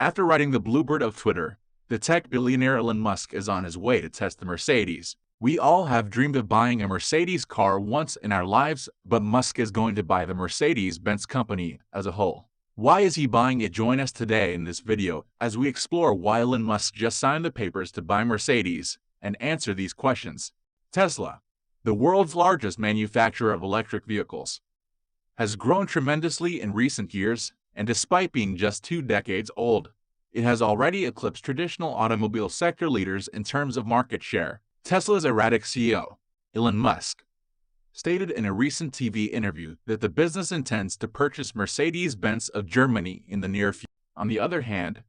After riding the bluebird of Twitter, the tech billionaire Elon Musk is on his way to test the Mercedes. We all have dreamed of buying a Mercedes car once in our lives, but Musk is going to buy the Mercedes-Benz company as a whole. Why is he buying it? Join us today in this video as we explore why Elon Musk just signed the papers to buy Mercedes and answer these questions. Tesla, the world's largest manufacturer of electric vehicles, has grown tremendously in recent years, and despite being just 2 decades old, it has already eclipsed traditional automobile sector leaders in terms of market share. Tesla's erratic CEO, Elon Musk, stated in a recent TV interview that the business intends to purchase Mercedes-Benz of Germany in the near future. On the other hand,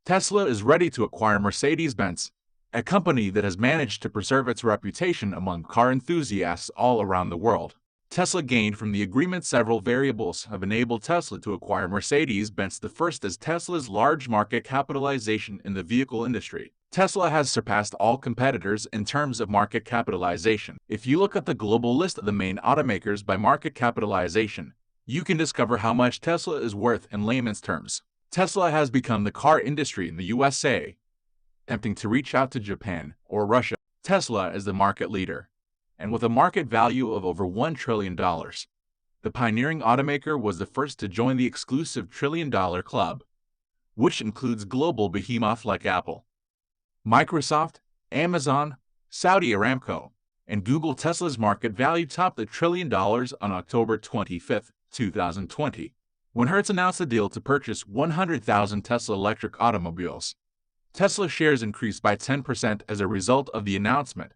Tesla is ready to acquire Mercedes-Benz, a company that has managed to preserve its reputation among car enthusiasts all around the world. Tesla gained from the agreement. Several variables have enabled Tesla to acquire Mercedes-Benz. The first is Tesla's large market capitalization in the vehicle industry. Tesla has surpassed all competitors in terms of market capitalization. If you look at the global list of the main automakers by market capitalization, you can discover how much Tesla is worth in layman's terms. Tesla has become the car industry in the USA, attempting to reach out to Japan or Russia. Tesla is the market leader, and with a market value of over $1 trillion. The pioneering automaker was the first to join the exclusive trillion-dollar club, which includes global behemoths like Apple, Microsoft, Amazon, Saudi Aramco, and Google. Tesla's market value topped $1 trillion on October 25, 2020, when Hertz announced a deal to purchase 100,000 Tesla electric automobiles. Tesla shares increased by 10% as a result of the announcement.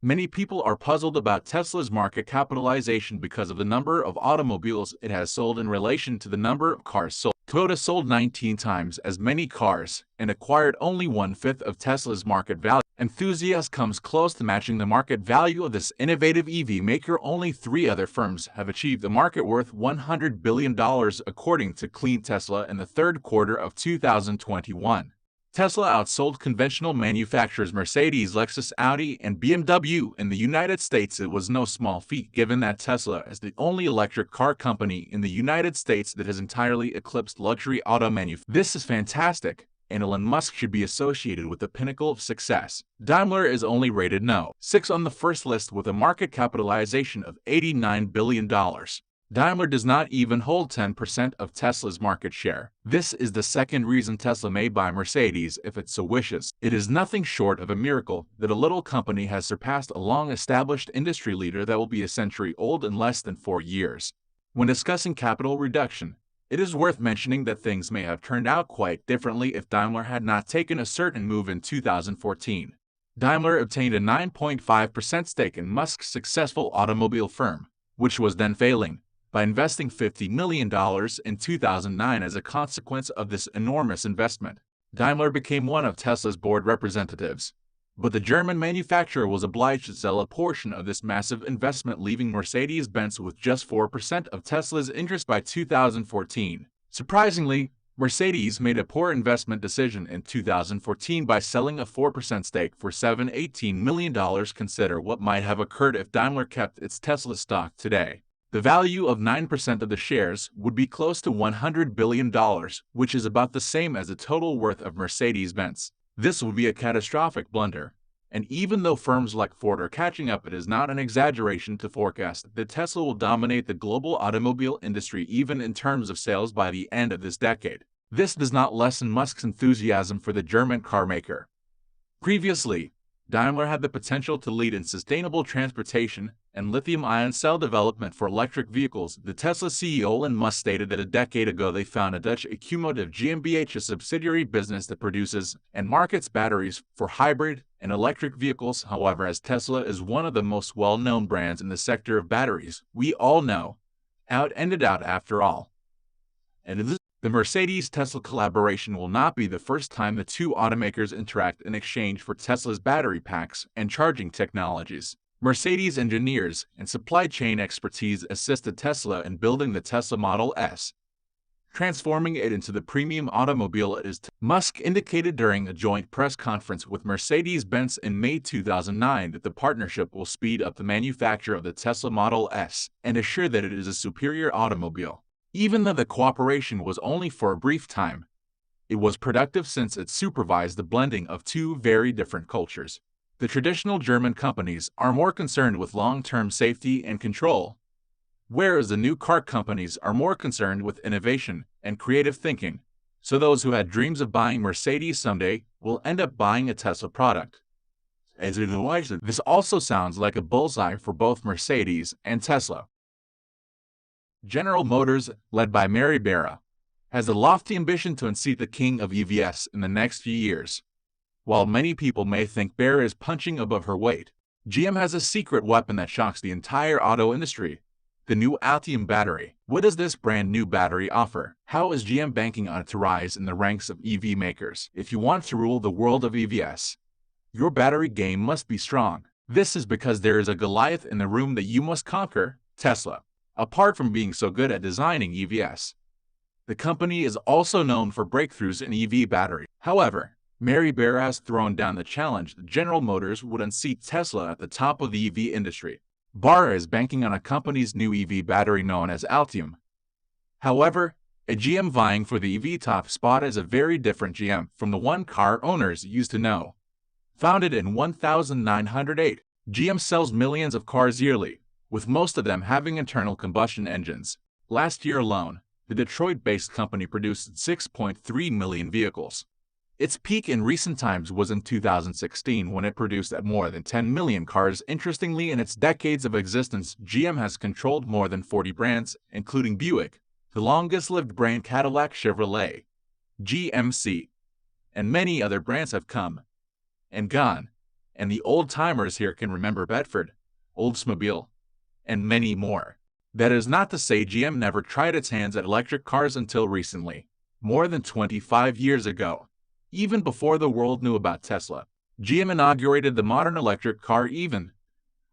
Many people are puzzled about Tesla's market capitalization because of the number of automobiles it has sold in relation to the number of cars sold. Toyota sold 19 times as many cars and acquired only 1/5 of Tesla's market value. Enthusiast comes close to matching the market value of this innovative EV maker. Only 3 other firms have achieved a market worth $100 billion according to Clean Tesla in the third quarter of 2021. Tesla outsold conventional manufacturers Mercedes, Lexus, Audi, and BMW in the United States. It was no small feat given that Tesla is the only electric car company in the United States that has entirely eclipsed luxury auto manufacturers. This is fantastic, and Elon Musk should be associated with the pinnacle of success. Daimler is only rated No. 6 on the first list with a market capitalization of $89 billion. Daimler does not even hold 10% of Tesla's market share. This is the second reason Tesla may buy Mercedes if it so wishes. It is nothing short of a miracle that a little company has surpassed a long-established industry leader that will be a century old in less than 4 years. When discussing capital reduction, it is worth mentioning that things may have turned out quite differently if Daimler had not taken a certain move in 2014. Daimler obtained a 9.5% stake in Musk's successful automobile firm, which was then failing, by investing $50 million in 2009. As a consequence of this enormous investment, Daimler became one of Tesla's board representatives. But the German manufacturer was obliged to sell a portion of this massive investment, leaving Mercedes-Benz with just 4% of Tesla's interest by 2014. Surprisingly, Mercedes made a poor investment decision in 2014 by selling a 4% stake for $18 million. Consider what might have occurred if Daimler kept its Tesla stock today. The value of 9% of the shares would be close to $100 billion, which is about the same as the total worth of Mercedes-Benz. This would be a catastrophic blunder, and even though firms like Ford are catching up, it is not an exaggeration to forecast that Tesla will dominate the global automobile industry even in terms of sales by the end of this decade. This does not lessen Musk's enthusiasm for the German carmaker. Previously, Daimler had the potential to lead in sustainable transportation and lithium-ion cell development for electric vehicles. The Tesla CEO Elon Musk stated that a decade ago they founded Dutch Automotive GmbH, a subsidiary business that produces and markets batteries for hybrid and electric vehicles. However, as Tesla is one of the most well-known brands in the sector of batteries, we all know how it ended out after all. And the Mercedes-Tesla collaboration will not be the first time the two automakers interact in exchange for Tesla's battery packs and charging technologies. Mercedes engineers and supply chain expertise assisted Tesla in building the Tesla Model S, transforming it into the premium automobile it is. Musk indicated during a joint press conference with Mercedes-Benz in May 2009 that the partnership will speed up the manufacture of the Tesla Model S and assure that it is a superior automobile. Even though the cooperation was only for a brief time, It was productive since it supervised the blending of two very different cultures. The traditional German companies are more concerned with long-term safety and control, whereas the new car companies are more concerned with innovation and creative thinking. So those who had dreams of buying Mercedes someday will end up buying a Tesla product. As it is, this also sounds like a bullseye for both Mercedes and Tesla. General Motors, led by Mary Barra, has a lofty ambition to unseat the king of EVs in the next few years. While many people may think Barra is punching above her weight, GM has a secret weapon that shocks the entire auto industry: the new Ultium battery. What does this brand new battery offer? How is GM banking on it to rise in the ranks of EV makers? If you want to rule the world of EVs, your battery game must be strong. This is because there is a Goliath in the room that you must conquer: Tesla. Apart from being so good at designing EVs, the company is also known for breakthroughs in EV battery. However, Mary Barra has thrown down the challenge that General Motors would unseat Tesla at the top of the EV industry. Barra is banking on a company's new EV battery known as Ultium. However, a GM vying for the EV top spot is a very different GM from the one car owners used to know. Founded in 1908, GM sells millions of cars yearly, with most of them having internal combustion engines. Last year alone, the Detroit-based company produced 6.3 million vehicles. Its peak in recent times was in 2016 when it produced at more than 10 million cars. Interestingly, in its decades of existence, GM has controlled more than 40 brands, including Buick, the longest-lived brand Cadillac, Chevrolet, GMC, and many other brands have come and gone, and the old-timers here can remember Bedford, Oldsmobile, and many more. That is not to say GM never tried its hands at electric cars until recently. More than 25 years ago, even before the world knew about Tesla, GM inaugurated the modern electric car even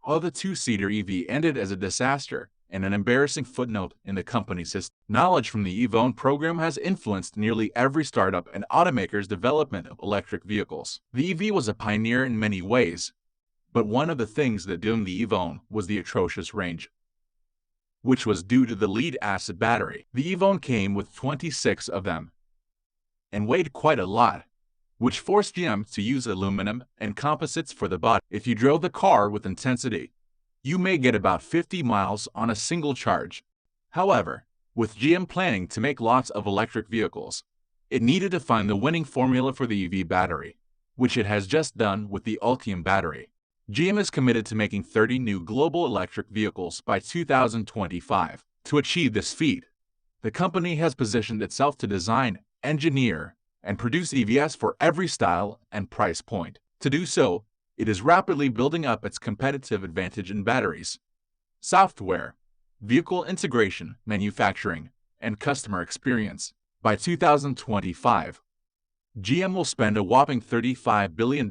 though the two-seater EV ended as a disaster and an embarrassing footnote in the company's history. Knowledge from the EVON program has influenced nearly every startup and automaker's development of electric vehicles. The EV was a pioneer in many ways, but one of the things that doomed the EVON was the atrocious range, which was due to the lead-acid battery. The EVON came with 26 of them and weighed quite a lot, which forced GM to use aluminum and composites for the body. If you drove the car with intensity, you may get about 50 miles on a single charge. However, with GM planning to make lots of electric vehicles, it needed to find the winning formula for the EV battery, which it has just done with the Ultium battery. GM is committed to making 30 new global electric vehicles by 2025. To achieve this feat, the company has positioned itself to design, engineer, and produce EVs for every style and price point. To do so, it is rapidly building up its competitive advantage in batteries, software, vehicle integration, manufacturing, and customer experience. By 2025, GM will spend a whopping $35 billion,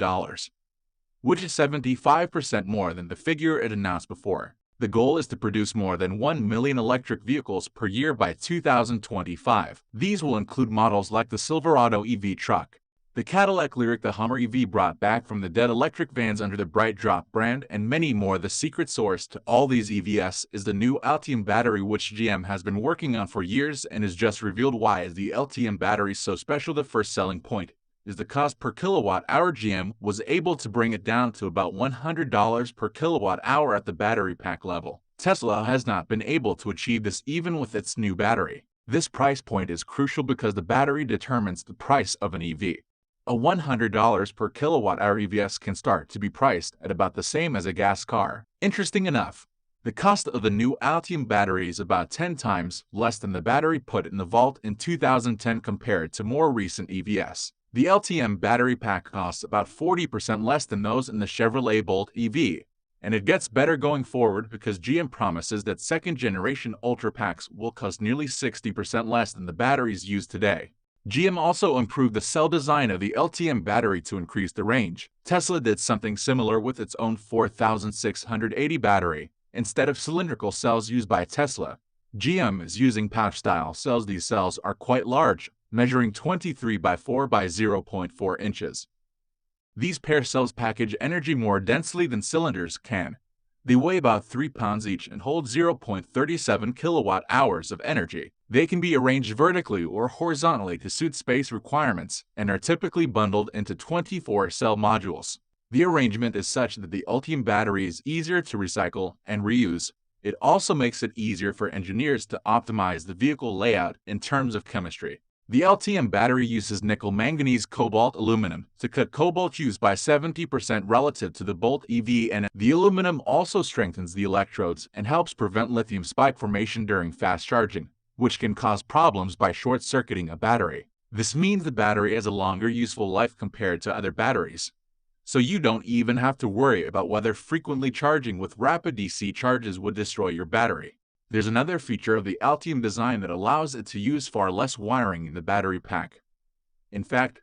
which is 75% more than the figure it announced before. The goal is to produce more than 1 million electric vehicles per year by 2025. These will include models like the Silverado EV truck, the Cadillac Lyriq, the Hummer EV brought back from the dead, electric vans under the Bright Drop brand, and many more. The secret source to all these EVs is the new Ultium battery, which GM has been working on for years and is just revealed. Why is the Ultium battery so special? The first selling point is the cost per kilowatt hour. GM was able to bring it down to about $100 per kilowatt hour at the battery pack level. Tesla has not been able to achieve this even with its new battery. This price point is crucial because the battery determines the price of an EV. A $100 per kilowatt hour EVs can start to be priced at about the same as a gas car. Interesting enough, the cost of the new Ultium battery is about 10 times less than the battery put in the vault in 2010 compared to more recent EVs. The Ultium battery pack costs about 40% less than those in the Chevrolet Bolt EV, and it gets better going forward because GM promises that second-generation Ultra packs will cost nearly 60% less than the batteries used today. GM also improved the cell design of the Ultium battery to increase the range. Tesla did something similar with its own 4680 battery. Instead of cylindrical cells used by Tesla, GM is using pouch-style cells. These cells are quite large, measuring 23 by 4 by 0.4 inches. These pair cells package energy more densely than cylinders can. They weigh about 3 pounds each and hold 0.37 kilowatt hours of energy. They can be arranged vertically or horizontally to suit space requirements and are typically bundled into 24-cell modules. The arrangement is such that the Ultium battery is easier to recycle and reuse. It also makes it easier for engineers to optimize the vehicle layout in terms of chemistry. The Ultium battery uses nickel manganese cobalt aluminum to cut cobalt use by 70% relative to the Bolt EV, and the aluminum also strengthens the electrodes and helps prevent lithium spike formation during fast charging, which can cause problems by short-circuiting a battery. This means the battery has a longer useful life compared to other batteries, so you don't even have to worry about whether frequently charging with rapid DC charges would destroy your battery. There's another feature of the Ultium design that allows it to use far less wiring in the battery pack. In fact,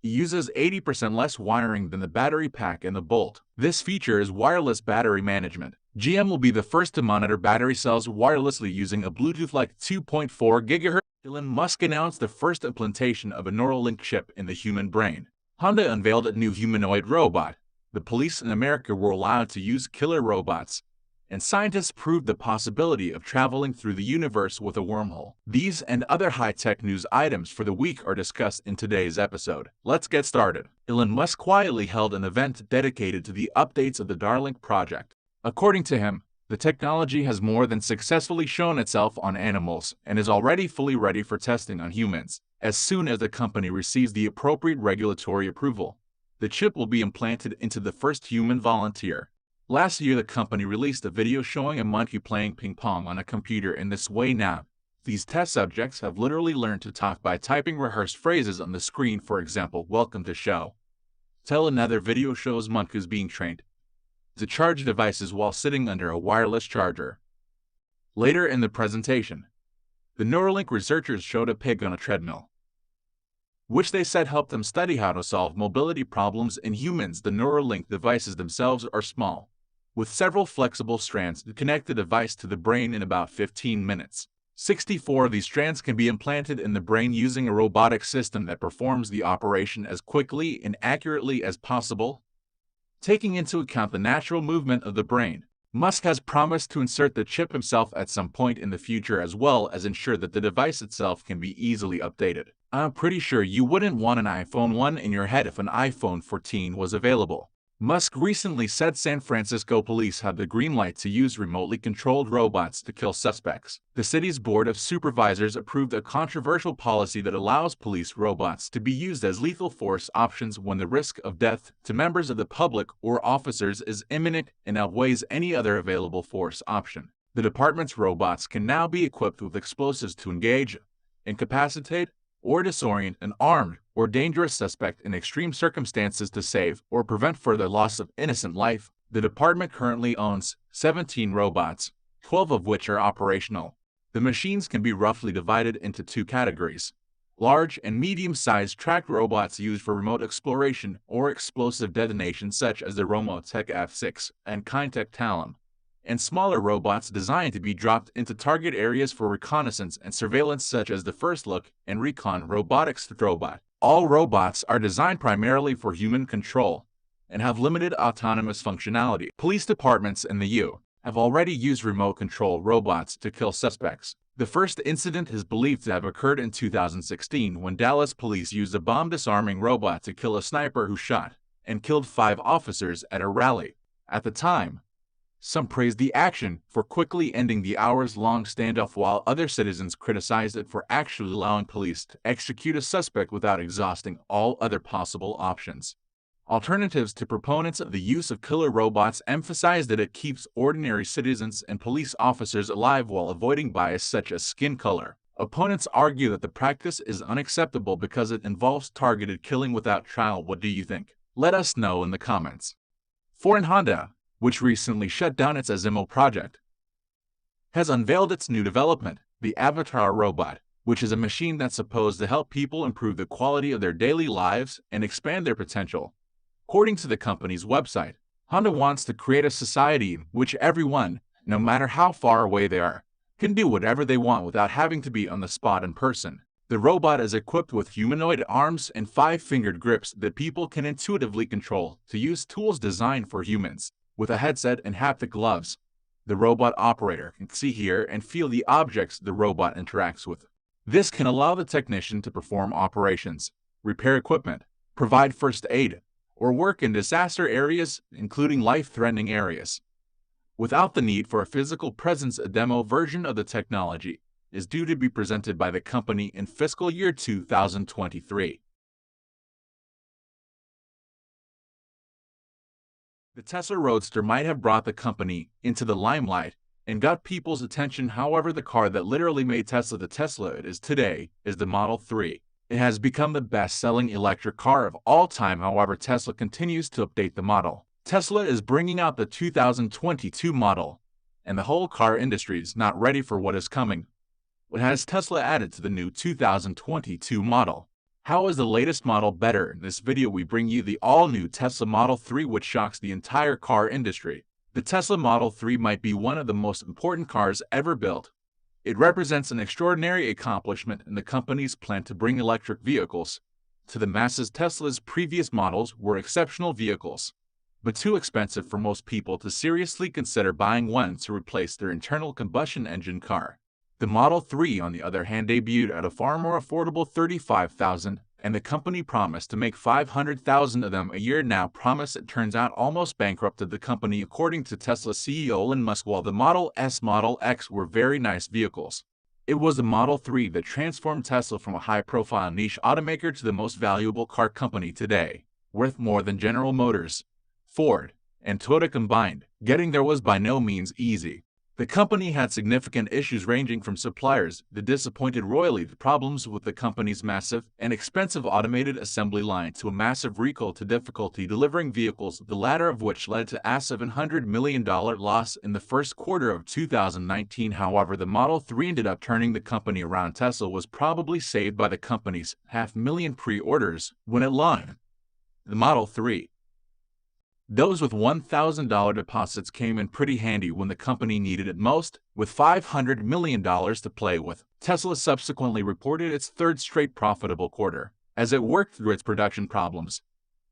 it uses 80% less wiring than the battery pack in the Bolt. This feature is wireless battery management. GM will be the first to monitor battery cells wirelessly using a Bluetooth-like 2.4 GHz. Elon Musk announced the first implantation of a Neuralink chip in the human brain. Honda unveiled a new humanoid robot. The police in America were allowed to use killer robots, and scientists proved the possibility of traveling through the universe with a wormhole. These and other high-tech news items for the week are discussed in today's episode. Let's get started. Elon Musk quietly held an event dedicated to the updates of the Neuralink project. According to him, the technology has more than successfully shown itself on animals and is already fully ready for testing on humans. As soon as the company receives the appropriate regulatory approval, the chip will be implanted into the first human volunteer. Last year, the company released a video showing a monkey playing ping pong on a computer in this way. Now, these test subjects have literally learned to talk by typing rehearsed phrases on the screen. For example, "Welcome to show." Tell. Another video shows monkeys being trained to charge devices while sitting under a wireless charger. Later in the presentation, the Neuralink researchers showed a pig on a treadmill, which they said helped them study how to solve mobility problems in humans. The Neuralink devices themselves are small, with several flexible strands to connect the device to the brain in about 15 minutes. 64 of these strands can be implanted in the brain using a robotic system that performs the operation as quickly and accurately as possible, taking into account the natural movement of the brain. Musk has promised to insert the chip himself at some point in the future, as well as ensure that the device itself can be easily updated. I'm pretty sure you wouldn't want an iPhone 1 in your head if an iPhone 14 was available. Musk recently said San Francisco police have the green light to use remotely controlled robots to kill suspects. The city's Board of Supervisors approved a controversial policy that allows police robots to be used as lethal force options when the risk of death to members of the public or officers is imminent and outweighs any other available force option. The department's robots can now be equipped with explosives to engage, incapacitate, or disorient an armed or dangerous suspect in extreme circumstances to save or prevent further loss of innocent life. The department currently owns 17 robots, 12 of which are operational. The machines can be roughly divided into two categories: large and medium-sized tracked robots used for remote exploration or explosive detonation, such as the Romotech F6 and Kindtech Talon, and smaller robots designed to be dropped into target areas for reconnaissance and surveillance, such as the First Look and Recon Robotics robot. All robots are designed primarily for human control and have limited autonomous functionality. Police departments in the U.S. have already used remote control robots to kill suspects. The first incident is believed to have occurred in 2016 when Dallas police used a bomb disarming robot to kill a sniper who shot and killed 5 officers at a rally. At the time, some praised the action for quickly ending the hours-long standoff, while other citizens criticized it for actually allowing police to execute a suspect without exhausting all other possible options. Alternatives to proponents of the use of killer robots emphasize that it keeps ordinary citizens and police officers alive while avoiding bias such as skin color. Opponents argue that the practice is unacceptable because it involves targeted killing without trial. What do you think? Let us know in the comments. Foreign Honda, which recently shut down its Azimo project, has unveiled its new development, the Avatar robot, which is a machine that's supposed to help people improve the quality of their daily lives and expand their potential. According to the company's website, Honda wants to create a society in which everyone, no matter how far away they are, can do whatever they want without having to be on the spot in person. The robot is equipped with humanoid arms and 5-fingered grips that people can intuitively control to use tools designed for humans. With a headset and haptic gloves, The robot operator can see, hear, and feel the objects the robot interacts with. This can allow the technician to perform operations, repair equipment, provide first aid, or work in disaster areas, including life-threatening areas, without the need for a physical presence. A demo version of the technology is due to be presented by the company in fiscal year 2023. The Tesla Roadster might have brought the company into the limelight and got people's attention. However, the car that literally made Tesla the Tesla it is today is the Model 3. It has become the best-selling electric car of all time. However, Tesla continues to update the model. Tesla is bringing out the 2022 model, and the whole car industry is not ready for what is coming. What has Tesla added to the new 2022 model? How is the latest model better? In this video we bring you the all-new Tesla Model 3, which shocks the entire car industry. The Tesla Model 3 might be one of the most important cars ever built. It represents an extraordinary accomplishment in the company's plan to bring electric vehicles to the masses. Tesla's previous models were exceptional vehicles, but too expensive for most people to seriously consider buying one to replace their internal combustion engine car. The Model 3, on the other hand, debuted at a far more affordable $35,000, and the company promised to make 500,000 of them a year. Now promise it turns out almost bankrupted the company, according to Tesla CEO Elon Musk. While the Model S, Model X were very nice vehicles, it was the Model 3 that transformed Tesla from a high-profile niche automaker to the most valuable car company today, worth more than General Motors, Ford, and Toyota combined. Getting there was by no means easy. The company had significant issues ranging from suppliers, the disappointed royalty, to problems with the company's massive and expensive automated assembly line, to a massive recall, to difficulty delivering vehicles, the latter of which led to a $700 million loss in the first quarter of 2019. However, the Model 3 ended up turning the company around. Tesla was probably saved by the company's 500,000 pre-orders when it launched the Model 3. Those with $1,000 deposits came in pretty handy when the company needed it most, with $500 million to play with. Tesla subsequently reported its third straight profitable quarter. As it worked through its production problems,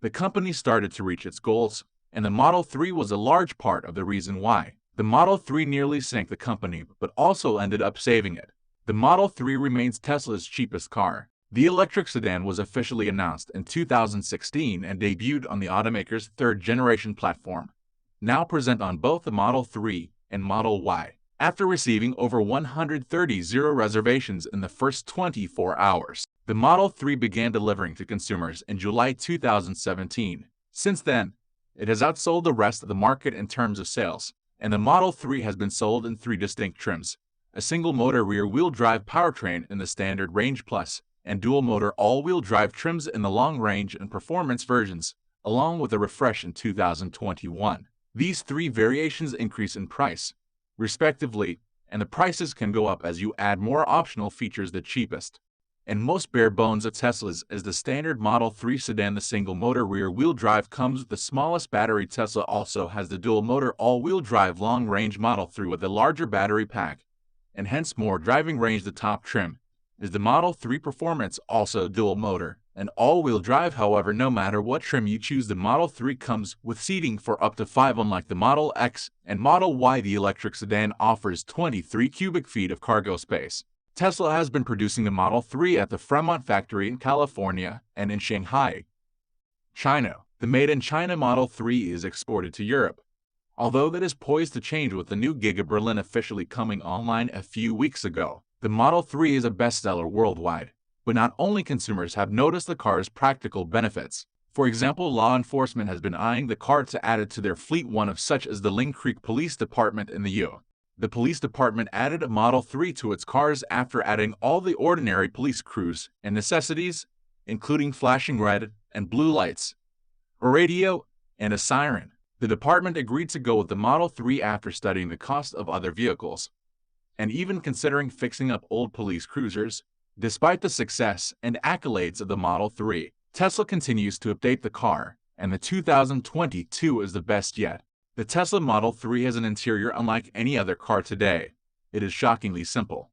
the company started to reach its goals, and the Model 3 was a large part of the reason why. The Model 3 nearly sank the company, but also ended up saving it. The Model 3 remains Tesla's cheapest car. The electric sedan was officially announced in 2016 and debuted on the automaker's third-generation platform, now present on both the Model 3 and Model Y. After receiving over 130 reservations in the first 24 hours, the Model 3 began delivering to consumers in July 2017. Since then, it has outsold the rest of the market in terms of sales, and the Model 3 has been sold in 3 distinct trims: a single-motor rear-wheel drive powertrain in the Standard Range Plus, and dual-motor all-wheel drive trims in the long range and performance versions, along with a refresh in 2021. These 3 variations increase in price, respectively, and the prices can go up as you add more optional features. The cheapest and most bare bones of Tesla's is the standard Model 3 sedan. The single-motor rear-wheel drive comes with the smallest battery. Tesla also has the dual-motor all-wheel drive long-range Model 3 with a larger battery pack, and hence more driving range. The top trim is the Model 3 Performance, also dual motor and all-wheel drive. However, no matter what trim you choose, the Model 3 comes with seating for up to 5. Unlike the Model X and Model Y, the electric sedan offers 23 cubic feet of cargo space. Tesla has been producing the Model 3 at the Fremont factory in California and in Shanghai, China. The made-in-China Model 3 is exported to Europe, although that is poised to change with the new Giga Berlin officially coming online a few weeks ago. The Model 3 is a bestseller worldwide, but not only consumers have noticed the car's practical benefits. For example, law enforcement has been eyeing the car to add it to their fleet, one of such as the Lynn Creek Police Department in the U.S. The police department added a Model 3 to its cars after adding all the ordinary police crews and necessities, including flashing red and blue lights, a radio, and a siren. The department agreed to go with the Model 3 after studying the cost of other vehicles, and even considering fixing up old police cruisers. Despite the success and accolades of the Model 3, Tesla continues to update the car, and the 2022 is the best yet. The Tesla Model 3 has an interior unlike any other car today. It is shockingly simple,